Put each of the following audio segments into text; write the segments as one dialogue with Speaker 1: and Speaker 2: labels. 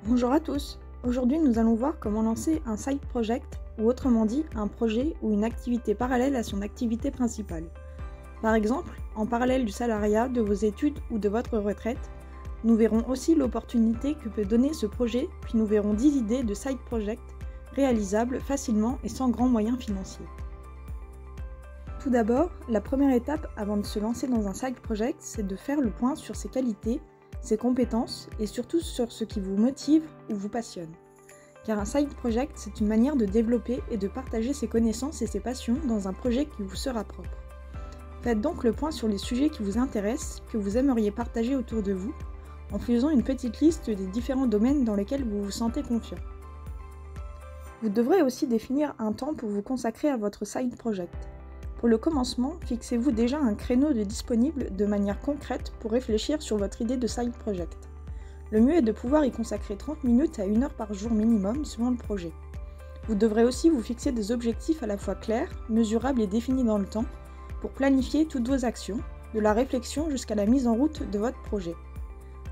Speaker 1: Bonjour à tous. Aujourd'hui, nous allons voir comment lancer un side project, ou autrement dit, un projet ou une activité parallèle à son activité principale. Par exemple, en parallèle du salariat, de vos études ou de votre retraite, nous verrons aussi l'opportunité que peut donner ce projet, puis nous verrons 10 idées de side project réalisables facilement et sans grands moyens financiers. Tout d'abord, la première étape avant de se lancer dans un side project, c'est de faire le point sur ses qualités, ses compétences et surtout sur ce qui vous motive ou vous passionne. Car un side project, c'est une manière de développer et de partager ses connaissances et ses passions dans un projet qui vous sera propre. Faites donc le point sur les sujets qui vous intéressent, que vous aimeriez partager autour de vous, en faisant une petite liste des différents domaines dans lesquels vous vous sentez confiant. Vous devrez aussi définir un temps pour vous consacrer à votre side project. Pour le commencement, fixez-vous déjà un créneau de disponible de manière concrète pour réfléchir sur votre idée de side project. Le mieux est de pouvoir y consacrer 30 minutes à 1 heure par jour minimum selon le projet. Vous devrez aussi vous fixer des objectifs à la fois clairs, mesurables et définis dans le temps pour planifier toutes vos actions, de la réflexion jusqu'à la mise en route de votre projet.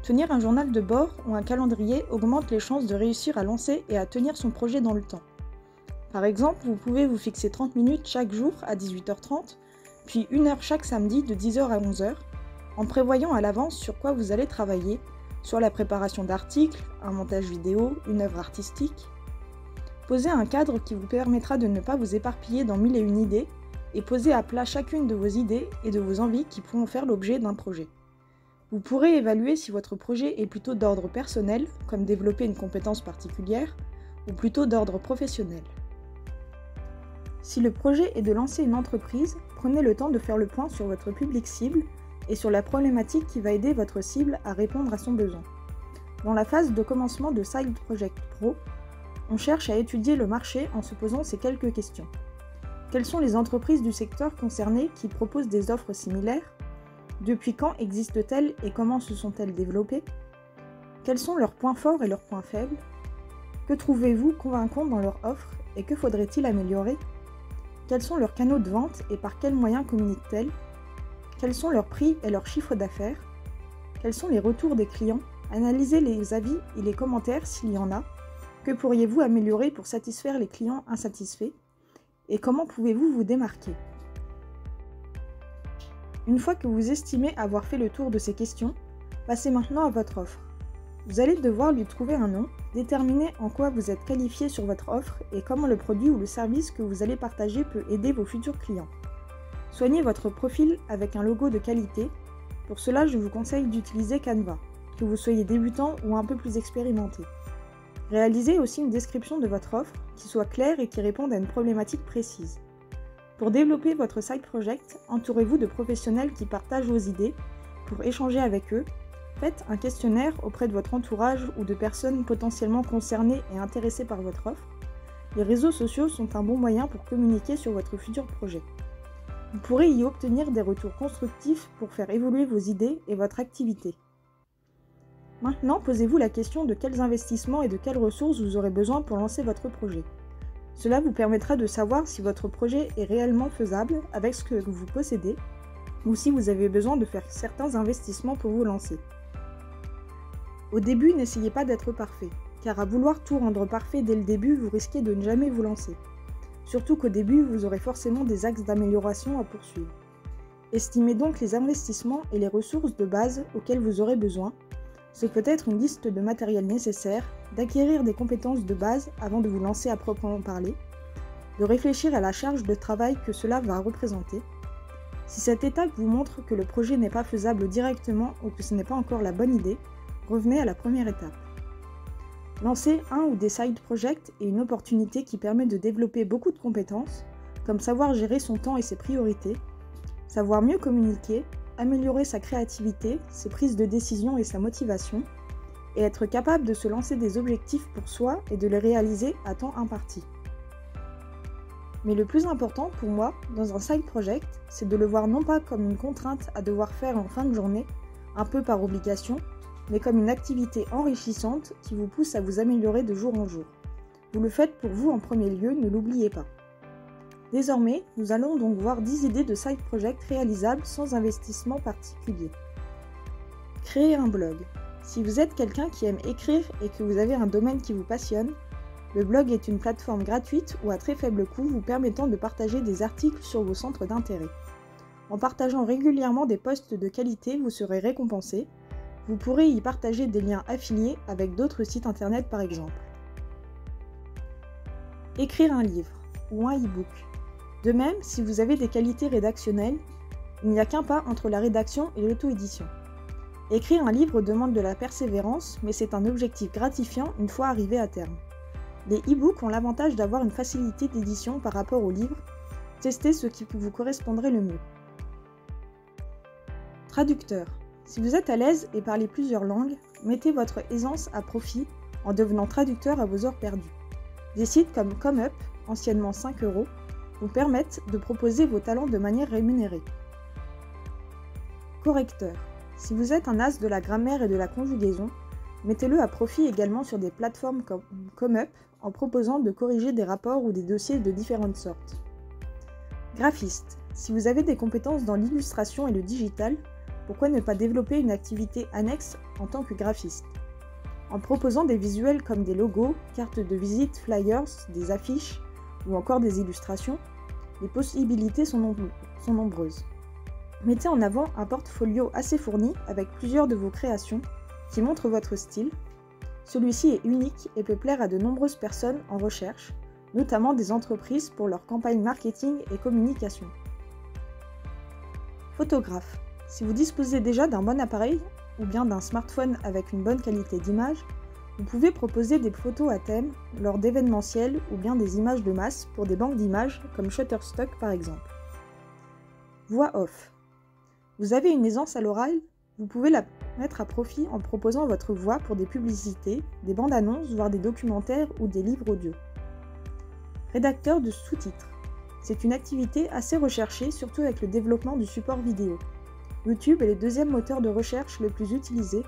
Speaker 1: Tenir un journal de bord ou un calendrier augmente les chances de réussir à lancer et à tenir son projet dans le temps. Par exemple, vous pouvez vous fixer 30 minutes chaque jour à 18h30, puis 1 heure chaque samedi de 10h à 11h, en prévoyant à l'avance sur quoi vous allez travailler, soit la préparation d'articles, un montage vidéo, une œuvre artistique. Posez un cadre qui vous permettra de ne pas vous éparpiller dans 1001 idées et posez à plat chacune de vos idées et de vos envies qui pourront faire l'objet d'un projet. Vous pourrez évaluer si votre projet est plutôt d'ordre personnel, comme développer une compétence particulière, ou plutôt d'ordre professionnel. Si le projet est de lancer une entreprise, prenez le temps de faire le point sur votre public cible et sur la problématique qui va aider votre cible à répondre à son besoin. Dans la phase de commencement de Side Project Pro, on cherche à étudier le marché en se posant ces quelques questions. Quelles sont les entreprises du secteur concerné qui proposent des offres similaires? Depuis quand existent-elles et comment se sont-elles développées? Quels sont leurs points forts et leurs points faibles? Que trouvez-vous convaincant dans leur offre et que faudrait-il améliorer? Quels sont leurs canaux de vente et par quels moyens communiquent-elles? Quels sont leurs prix et leurs chiffres d'affaires? Quels sont les retours des clients? Analysez les avis et les commentaires s'il y en a. Que pourriez-vous améliorer pour satisfaire les clients insatisfaits? Et comment pouvez-vous vous démarquer? Une fois que vous estimez avoir fait le tour de ces questions, passez maintenant à votre offre. Vous allez devoir lui trouver un nom, déterminer en quoi vous êtes qualifié sur votre offre et comment le produit ou le service que vous allez partager peut aider vos futurs clients. Soignez votre profil avec un logo de qualité. Pour cela, je vous conseille d'utiliser Canva, que vous soyez débutant ou un peu plus expérimenté. Réalisez aussi une description de votre offre qui soit claire et qui réponde à une problématique précise. Pour développer votre side project, entourez-vous de professionnels qui partagent vos idées. Pour échanger avec eux, faites un questionnaire auprès de votre entourage ou de personnes potentiellement concernées et intéressées par votre offre. Les réseaux sociaux sont un bon moyen pour communiquer sur votre futur projet. Vous pourrez y obtenir des retours constructifs pour faire évoluer vos idées et votre activité. Maintenant, posez-vous la question de quels investissements et de quelles ressources vous aurez besoin pour lancer votre projet. Cela vous permettra de savoir si votre projet est réellement faisable avec ce que vous possédez ou si vous avez besoin de faire certains investissements pour vous lancer. Au début, n'essayez pas d'être parfait, car à vouloir tout rendre parfait dès le début, vous risquez de ne jamais vous lancer. Surtout qu'au début, vous aurez forcément des axes d'amélioration à poursuivre. Estimez donc les investissements et les ressources de base auxquelles vous aurez besoin. Ce peut être une liste de matériel nécessaire, d'acquérir des compétences de base avant de vous lancer à proprement parler, de réfléchir à la charge de travail que cela va représenter. Si cette étape vous montre que le projet n'est pas faisable directement ou que ce n'est pas encore la bonne idée, revenez à la première étape. Lancer un ou des side projects est une opportunité qui permet de développer beaucoup de compétences, comme savoir gérer son temps et ses priorités, savoir mieux communiquer, améliorer sa créativité, ses prises de décision et sa motivation, et être capable de se lancer des objectifs pour soi et de les réaliser à temps imparti. Mais le plus important pour moi, dans un side project, c'est de le voir non pas comme une contrainte à devoir faire en fin de journée, un peu par obligation, mais comme une activité enrichissante qui vous pousse à vous améliorer de jour en jour. Vous le faites pour vous en premier lieu, ne l'oubliez pas. Désormais, nous allons donc voir 10 idées de side project réalisables sans investissement particulier. Créer un blog. Si vous êtes quelqu'un qui aime écrire et que vous avez un domaine qui vous passionne, le blog est une plateforme gratuite ou à très faible coût vous permettant de partager des articles sur vos centres d'intérêt. En partageant régulièrement des posts de qualité, vous serez récompensé. Vous pourrez y partager des liens affiliés avec d'autres sites internet par exemple. Écrire un livre ou un e-book. De même, si vous avez des qualités rédactionnelles, il n'y a qu'un pas entre la rédaction et l'auto-édition. Écrire un livre demande de la persévérance, mais c'est un objectif gratifiant une fois arrivé à terme. Les e-books ont l'avantage d'avoir une facilité d'édition par rapport aux livres. Testez ce qui vous correspondrait le mieux. Traducteur. Si vous êtes à l'aise et parlez plusieurs langues, mettez votre aisance à profit en devenant traducteur à vos heures perdues. Des sites comme ComeUp, anciennement 5 €, vous permettent de proposer vos talents de manière rémunérée. Correcteur. Si vous êtes un as de la grammaire et de la conjugaison, mettez-le à profit également sur des plateformes comme ComeUp en proposant de corriger des rapports ou des dossiers de différentes sortes. Graphiste. Si vous avez des compétences dans l'illustration et le digital, pourquoi ne pas développer une activité annexe en tant que graphiste? En proposant des visuels comme des logos, cartes de visite, flyers, des affiches ou encore des illustrations, les possibilités sont nombreuses. Mettez en avant un portfolio assez fourni avec plusieurs de vos créations qui montrent votre style. Celui-ci est unique et peut plaire à de nombreuses personnes en recherche, notamment des entreprises pour leurs campagnes marketing et communication. Photographe. Si vous disposez déjà d'un bon appareil ou bien d'un smartphone avec une bonne qualité d'image, vous pouvez proposer des photos à thème lors d'événementiels ou bien des images de masse pour des banques d'images comme Shutterstock par exemple. Voix off. Vous avez une aisance à l'oral, vous pouvez la mettre à profit en proposant votre voix pour des publicités, des bandes annonces, voire des documentaires ou des livres audio. Rédacteur de sous-titres. C'est une activité assez recherchée, surtout avec le développement du support vidéo. YouTube est le deuxième moteur de recherche le plus utilisé.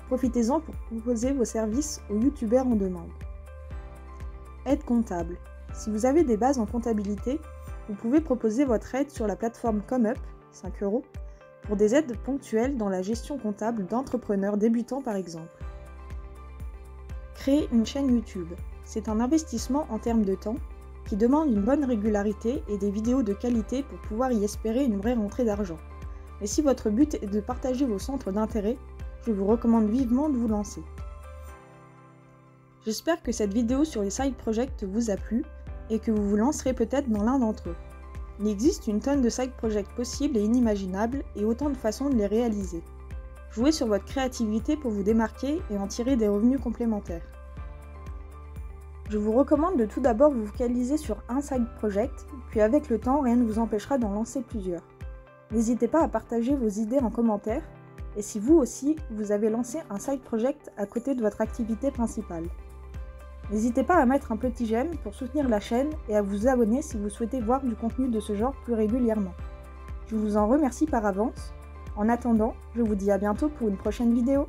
Speaker 1: Profitez-en pour proposer vos services aux youtubeurs en demande. Aide comptable. Si vous avez des bases en comptabilité, vous pouvez proposer votre aide sur la plateforme ComeUp, 5 €, pour des aides ponctuelles dans la gestion comptable d'entrepreneurs débutants par exemple. Créer une chaîne YouTube. C'est un investissement en termes de temps qui demande une bonne régularité et des vidéos de qualité pour pouvoir y espérer une vraie rentrée d'argent. Mais si votre but est de partager vos centres d'intérêt, je vous recommande vivement de vous lancer. J'espère que cette vidéo sur les side projects vous a plu et que vous vous lancerez peut-être dans l'un d'entre eux. Il existe une tonne de side projects possibles et inimaginables et autant de façons de les réaliser. Jouez sur votre créativité pour vous démarquer et en tirer des revenus complémentaires. Je vous recommande de tout d'abord vous focaliser sur un side project, puis avec le temps, rien ne vous empêchera d'en lancer plusieurs. N'hésitez pas à partager vos idées en commentaire, et si vous aussi, vous avez lancé un side project à côté de votre activité principale. N'hésitez pas à mettre un petit j'aime pour soutenir la chaîne et à vous abonner si vous souhaitez voir du contenu de ce genre plus régulièrement. Je vous en remercie par avance. En attendant, je vous dis à bientôt pour une prochaine vidéo.